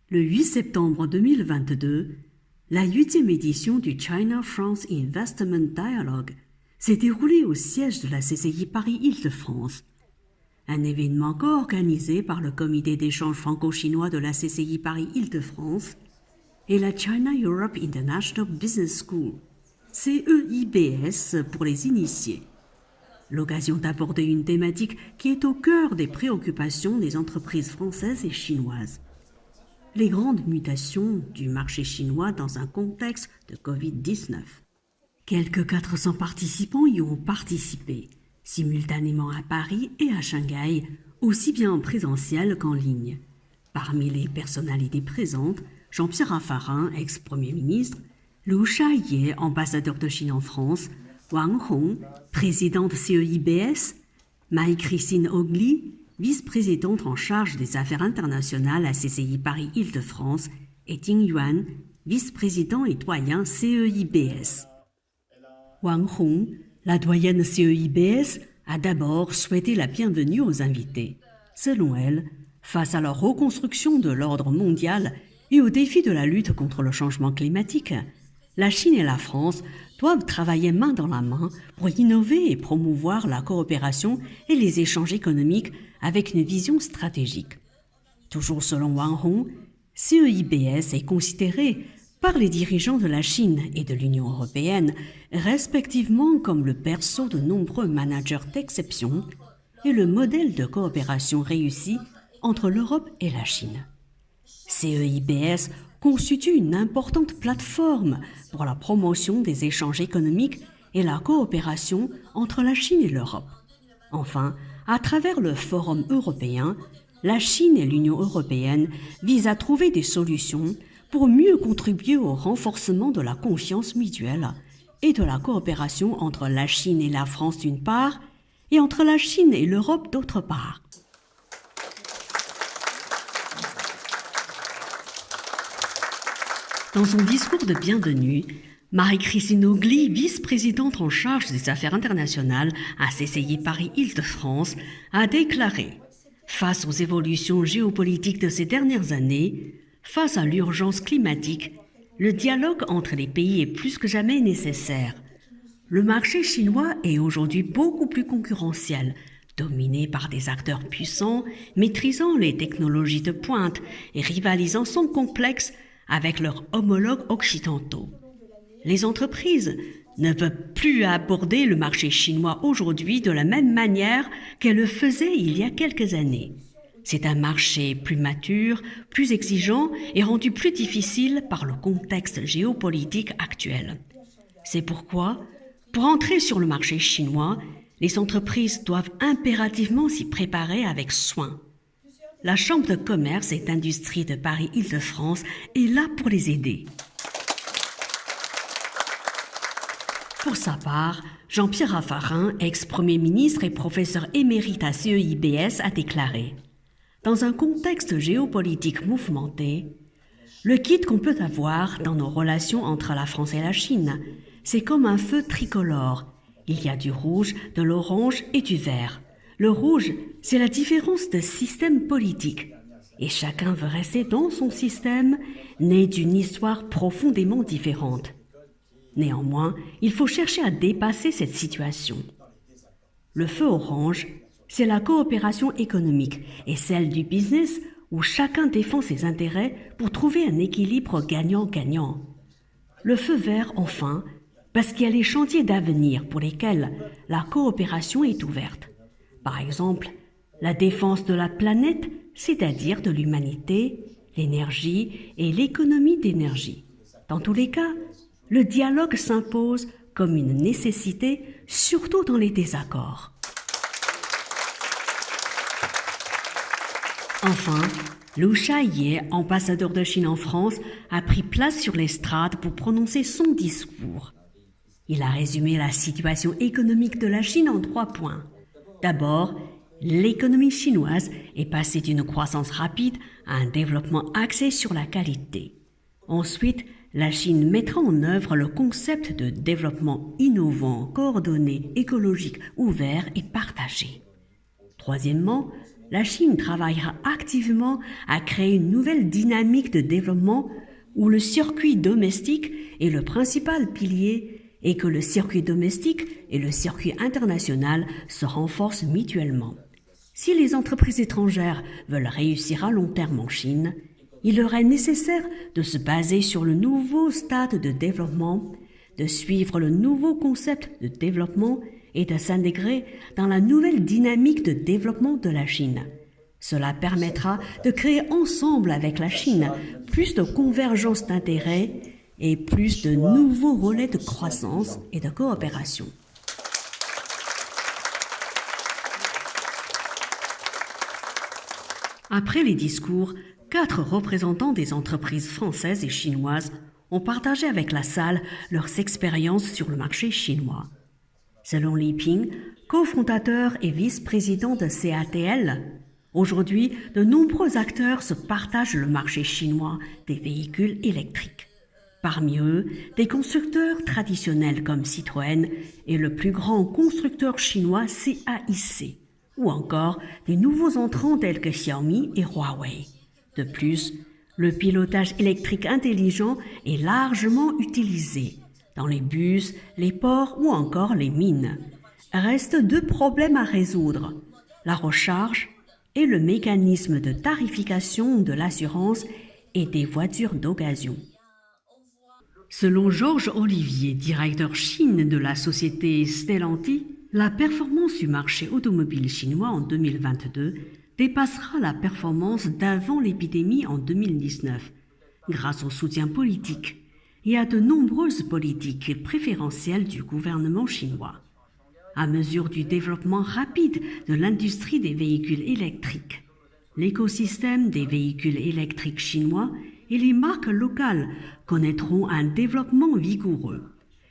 Le 8 septembre 2022, la 8e édition du China-France Investment Dialogue s'est déroulée au siège de la CCI Paris-Île-de-France. Un événement co-organisé par le Comité d'échange franco-chinois de la CCI Paris-Île-de-France et la China Europe International Business School, CEIBS pour les initiés. L'occasion d'aborder une thématique qui est au cœur des préoccupations des entreprises françaises et chinoises. Les grandes mutations du marché chinois dans un contexte de Covid-19. Quelques 400 participants y ont participé, simultanément à Paris et à Shanghai, aussi bien en présentiel qu'en ligne. Parmi les personnalités présentes, Jean-Pierre Raffarin, ex-premier ministre, Liu Shaye, ambassadeur de Chine en France, Wang Hong, présidente CEIBS, Marie-Christine Ogli, vice-présidente en charge des affaires internationales à CCI Paris-Île-de-France, et Ting Yuan, vice-président et doyen CEIBS. Wang Hong, la doyenne CEIBS, a d'abord souhaité la bienvenue aux invités. Selon elle, face à la reconstruction de l'ordre mondial et au défi de la lutte contre le changement climatique, la Chine et la France doivent travailler main dans la main pour innover et promouvoir la coopération et les échanges économiques avec une vision stratégique. Toujours selon Wang Hong, CEIBS est considéré par les dirigeants de la Chine et de l'Union européenne, respectivement comme le berceau de nombreux managers d'exception et le modèle de coopération réussi entre l'Europe et la Chine. CEIBS constitue une importante plateforme pour la promotion des échanges économiques et la coopération entre la Chine et l'Europe. Enfin, à travers le Forum européen, la Chine et l'Union européenne visent à trouver des solutions pour mieux contribuer au renforcement de la confiance mutuelle et de la coopération entre la Chine et la France d'une part et entre la Chine et l'Europe d'autre part. Dans son discours de bienvenue, Marie-Christine Ogli, vice-présidente en charge des affaires internationales à CCI Paris-Île-de-France, a déclaré « Face aux évolutions géopolitiques de ces dernières années, face à l'urgence climatique, le dialogue entre les pays est plus que jamais nécessaire. Le marché chinois est aujourd'hui beaucoup plus concurrentiel, dominé par des acteurs puissants, maîtrisant les technologies de pointe et rivalisant sans complexe avec leurs homologues occidentaux. Les entreprises ne peuvent plus aborder le marché chinois aujourd'hui de la même manière qu'elles le faisaient il y a quelques années. C'est un marché plus mature, plus exigeant et rendu plus difficile par le contexte géopolitique actuel. C'est pourquoi, pour entrer sur le marché chinois, les entreprises doivent impérativement s'y préparer avec soin. La Chambre de commerce et d'industrie de Paris-Île-de-France est là pour les aider. Pour sa part, Jean-Pierre Raffarin, ex-premier ministre et professeur émérite à CEIBS, a déclaré « Dans un contexte géopolitique mouvementé, le kit qu'on peut avoir dans nos relations entre la France et la Chine, c'est comme un feu tricolore. Il y a du rouge, de l'orange et du vert. Le rouge, c'est la différence de système politique. Et chacun veut rester dans son système, né d'une histoire profondément différente. Néanmoins, il faut chercher à dépasser cette situation. Le feu orange, c'est la coopération économique et celle du business où chacun défend ses intérêts pour trouver un équilibre gagnant-gagnant. Le feu vert, enfin, parce qu'il y a les chantiers d'avenir pour lesquels la coopération est ouverte. Par exemple, la défense de la planète, c'est-à-dire de l'humanité, l'énergie et l'économie d'énergie. Dans tous les cas, le dialogue s'impose comme une nécessité, surtout dans les désaccords. Enfin, Liu Shaye, ambassadeur de Chine en France, a pris place sur l'estrade pour prononcer son discours. Il a résumé la situation économique de la Chine en 3 points. D'abord, l'économie chinoise est passée d'une croissance rapide à un développement axé sur la qualité. Ensuite, la Chine mettra en œuvre le concept de développement innovant, coordonné, écologique, ouvert et partagé. Troisièmement, la Chine travaillera activement à créer une nouvelle dynamique de développement où le circuit domestique est le principal pilier et que le circuit domestique et le circuit international se renforcent mutuellement. Si les entreprises étrangères veulent réussir à long terme en Chine, il leur est nécessaire de se baser sur le nouveau stade de développement, de suivre le nouveau concept de développement et de s'intégrer dans la nouvelle dynamique de développement de la Chine. Cela permettra de créer ensemble avec la Chine plus de convergence d'intérêts et plus de nouveaux relais de croissance et de coopération. Après les discours, 4 représentants des entreprises françaises et chinoises ont partagé avec la salle leurs expériences sur le marché chinois. Selon Li Ping, cofondateur et vice-président de CATL, aujourd'hui, de nombreux acteurs se partagent le marché chinois des véhicules électriques. Parmi eux, des constructeurs traditionnels comme Citroën et le plus grand constructeur chinois CAIC, ou encore des nouveaux entrants tels que Xiaomi et Huawei. De plus, le pilotage électrique intelligent est largement utilisé dans les bus, les ports ou encore les mines. Restent 2 problèmes à résoudre, la recharge et le mécanisme de tarification de l'assurance et des voitures d'occasion. Selon Georges Olivier, directeur Chine de la société Stellantis, la performance du marché automobile chinois en 2022 dépassera la performance d'avant l'épidémie en 2019, grâce au soutien politique et à de nombreuses politiques préférentielles du gouvernement chinois. À mesure du développement rapide de l'industrie des véhicules électriques, l'écosystème des véhicules électriques chinois et les marques locales connaîtront un développement vigoureux.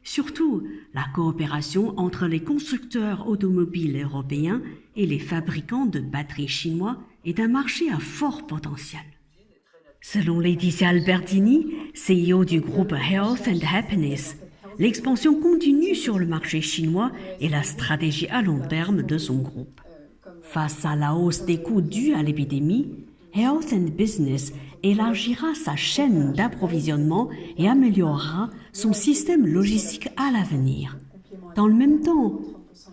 Surtout, la coopération entre les constructeurs automobiles européens et les fabricants de batteries chinois est un marché à fort potentiel. Selon Laetitia Albertini, CEO du groupe Health and Happiness, l'expansion continue sur le marché chinois est la stratégie à long terme de son groupe. Face à la hausse des coûts dus à l'épidémie, Health and Business élargira sa chaîne d'approvisionnement et améliorera son système logistique à l'avenir. Dans le même temps,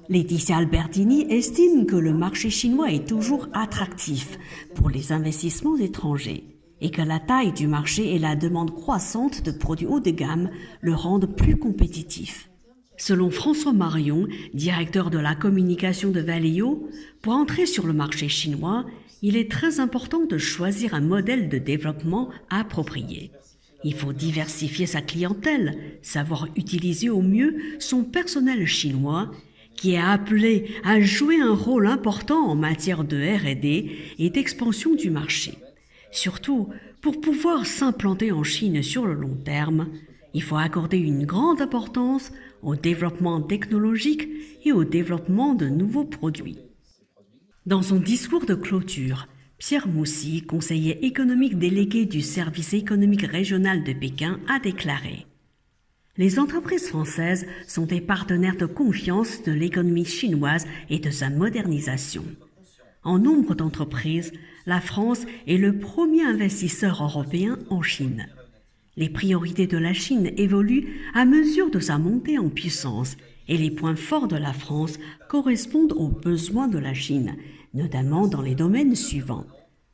Laetitia Albertini estime que le marché chinois est toujours attractif pour les investissements étrangers et que la taille du marché et la demande croissante de produits haut de gamme le rendent plus compétitif. Selon François Marion, directeur de la communication de Valeo, pour entrer sur le marché chinois, il est très important de choisir un modèle de développement approprié. Il faut diversifier sa clientèle, savoir utiliser au mieux son personnel chinois, qui est appelé à jouer un rôle important en matière de R&D et d'expansion du marché. Surtout, pour pouvoir s'implanter en Chine sur le long terme, il faut accorder une grande importance au développement technologique et au développement de nouveaux produits. Dans son discours de clôture, Pierre Moussy, conseiller économique délégué du service économique régional de Pékin, a déclaré « Les entreprises françaises sont des partenaires de confiance de l'économie chinoise et de sa modernisation. En nombre d'entreprises, la France est le premier investisseur européen en Chine. Les priorités de la Chine évoluent à mesure de sa montée en puissance et les points forts de la France correspondent aux besoins de la Chine, notamment dans les domaines suivants: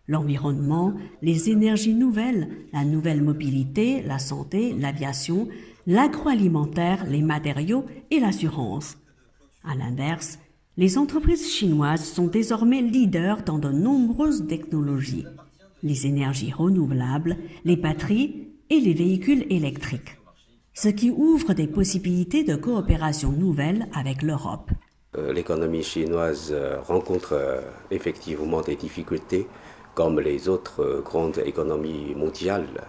l'environnement, les énergies nouvelles, la nouvelle mobilité, la santé, l'aviation, l'agroalimentaire, les matériaux et l'assurance. À l'inverse, les entreprises chinoises sont désormais leaders dans de nombreuses technologies, les énergies renouvelables, les batteries et les véhicules électriques, ce qui ouvre des possibilités de coopération nouvelles avec l'Europe. L'économie chinoise rencontre effectivement des difficultés comme les autres grandes économies mondiales.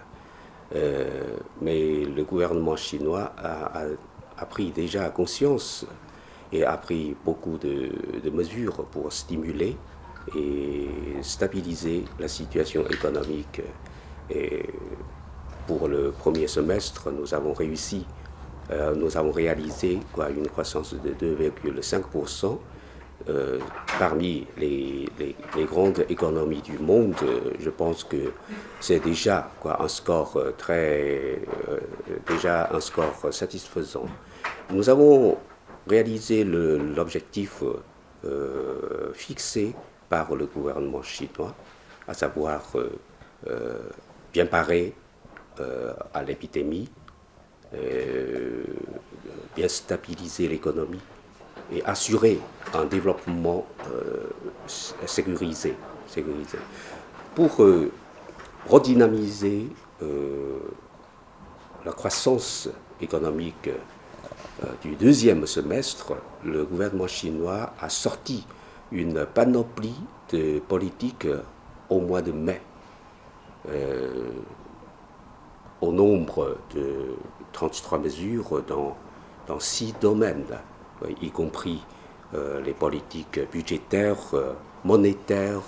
Mais le gouvernement chinois a pris déjà conscience et a pris beaucoup de mesures pour stimuler et stabiliser la situation économique. Et pour le premier semestre, nous avons réalisé une croissance de 2,5%, parmi les grandes économies du monde, je pense que c'est déjà un score déjà un score satisfaisant. Nous avons réalisé l'objectif fixé par le gouvernement chinois, à savoir bien parer à l'épidémie, bien stabiliser l'économie et assurer un développement sécurisé. Pour redynamiser la croissance économique du deuxième semestre, le gouvernement chinois a sorti une panoplie de politiques au mois de mai, au nombre de 33 mesures dans 6 domaines, y compris les politiques budgétaires, monétaires,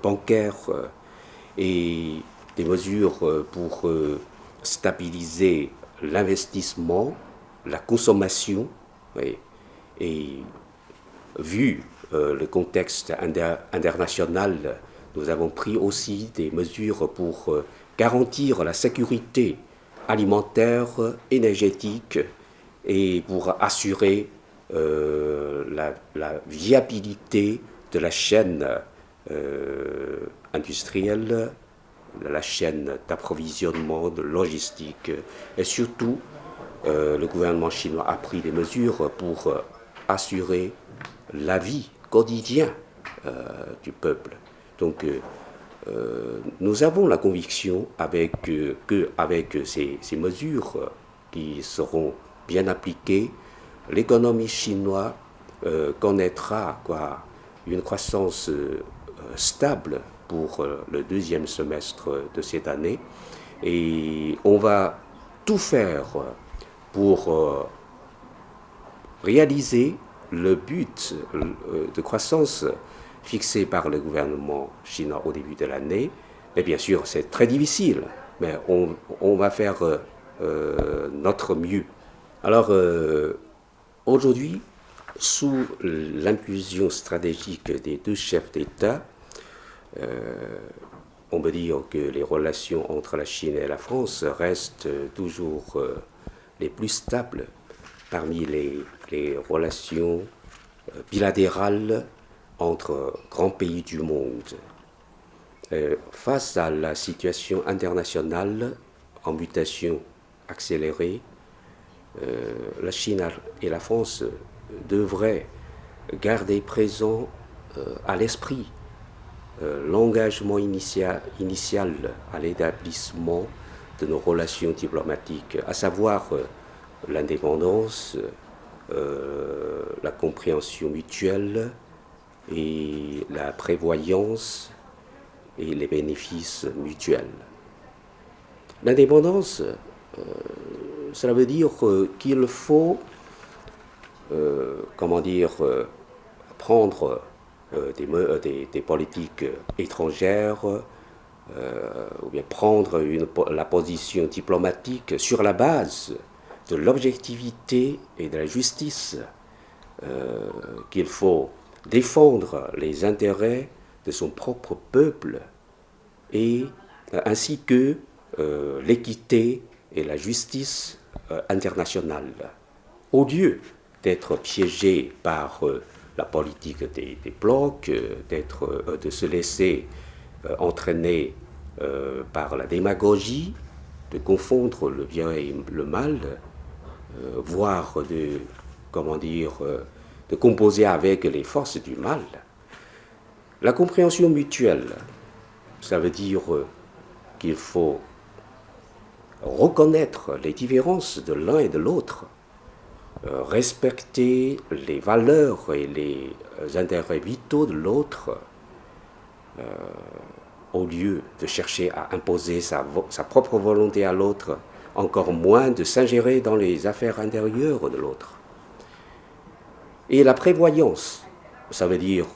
bancaires, et des mesures pour stabiliser l'investissement, la consommation, et vu le contexte international, nous avons pris aussi des mesures pour garantir la sécurité alimentaire, énergétique et pour assurer la viabilité de la chaîne industrielle, de la chaîne d'approvisionnement, de logistique. Et surtout, le gouvernement chinois a pris des mesures pour assurer la vie quotidienne du peuple. Donc, nous avons la conviction qu'avec ces mesures qui seront bien appliquées, l'économie chinoise connaîtra une croissance stable pour le deuxième semestre de cette année. Et on va tout faire pour réaliser le but de croissance fixé par le gouvernement chinois au début de l'année. Et bien sûr, c'est très difficile, mais on va faire notre mieux. Alors, aujourd'hui, sous l'impulsion stratégique des deux chefs d'État, on peut dire que les relations entre la Chine et la France restent toujours les plus stables parmi les relations bilatérales entre grands pays du monde. Face à la situation internationale en mutation accélérée, la Chine et la France devraient garder présent à l'esprit l'engagement initial à l'établissement de nos relations diplomatiques, à savoir l'indépendance, la compréhension mutuelle et la prévoyance et les bénéfices mutuels. L'indépendance, cela veut dire qu'il faut, prendre des politiques étrangères, ou bien prendre la position diplomatique sur la base de l'objectivité et de la justice, qu'il faut défendre les intérêts de son propre peuple et ainsi que l'équité et la justice internationale. Au lieu d'être piégé par la politique des blocs, de se laisser entraîner par la démagogie, de confondre le bien et le mal, voire de composer avec les forces du mal. La compréhension mutuelle, ça veut dire qu'il faut reconnaître les différences de l'un et de l'autre, respecter les valeurs et les intérêts vitaux de l'autre, au lieu de chercher à imposer sa propre volonté à l'autre, encore moins de s'ingérer dans les affaires intérieures de l'autre. Et la prévoyance, ça veut dire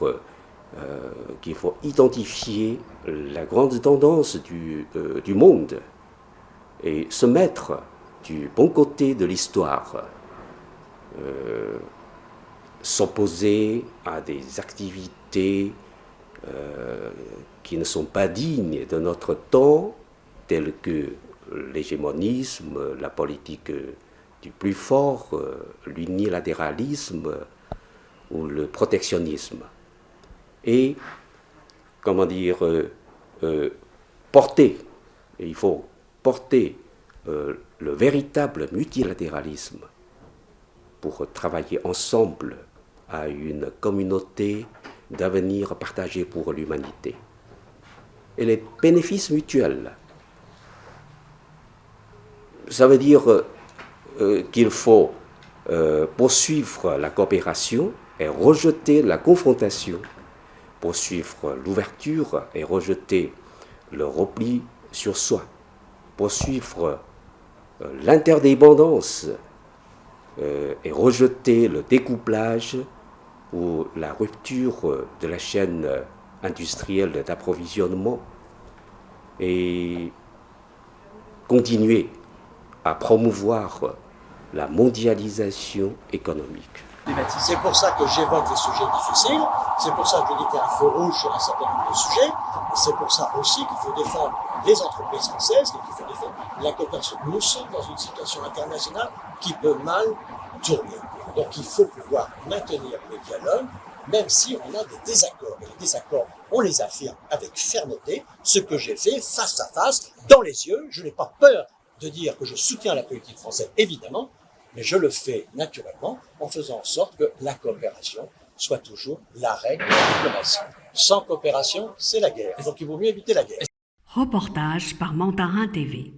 qu'il faut identifier la grande tendance du monde et se mettre du bon côté de l'histoire, s'opposer à des activités qui ne sont pas dignes de notre temps, telles que l'hégémonisme, la politique du plus fort, l'unilatéralisme ou le protectionnisme. Et, comment dire, il faut porter le véritable multilatéralisme pour travailler ensemble à une communauté d'avenir partagé pour l'humanité. Et les bénéfices mutuels, ça veut dire qu'il faut poursuivre la coopération et rejeter la confrontation, poursuivre l'ouverture et rejeter le repli sur soi, poursuivre l'interdépendance et rejeter le découplage ou la rupture de la chaîne industrielle d'approvisionnement et continuer à promouvoir la mondialisation économique. C'est pour ça que j'évoque les sujets difficiles, c'est pour ça que je dis qu'il y a un feu rouge sur un certain nombre de sujets, et c'est pour ça aussi qu'il faut défendre les entreprises françaises, qu'il faut défendre la coopération. Nous sommes dans une situation internationale qui peut mal tourner. Donc il faut pouvoir maintenir le dialogue, même si on a des désaccords. Et les désaccords, on les affirme avec fermeté, ce que j'ai fait face à face, dans les yeux. Je n'ai pas peur de dire que je soutiens la politique française, évidemment, mais je le fais naturellement en faisant en sorte que la coopération soit toujours la règle de la diplomatie. Sans coopération, c'est la guerre. Donc il vaut mieux éviter la guerre. Reportage par Mantarin TV.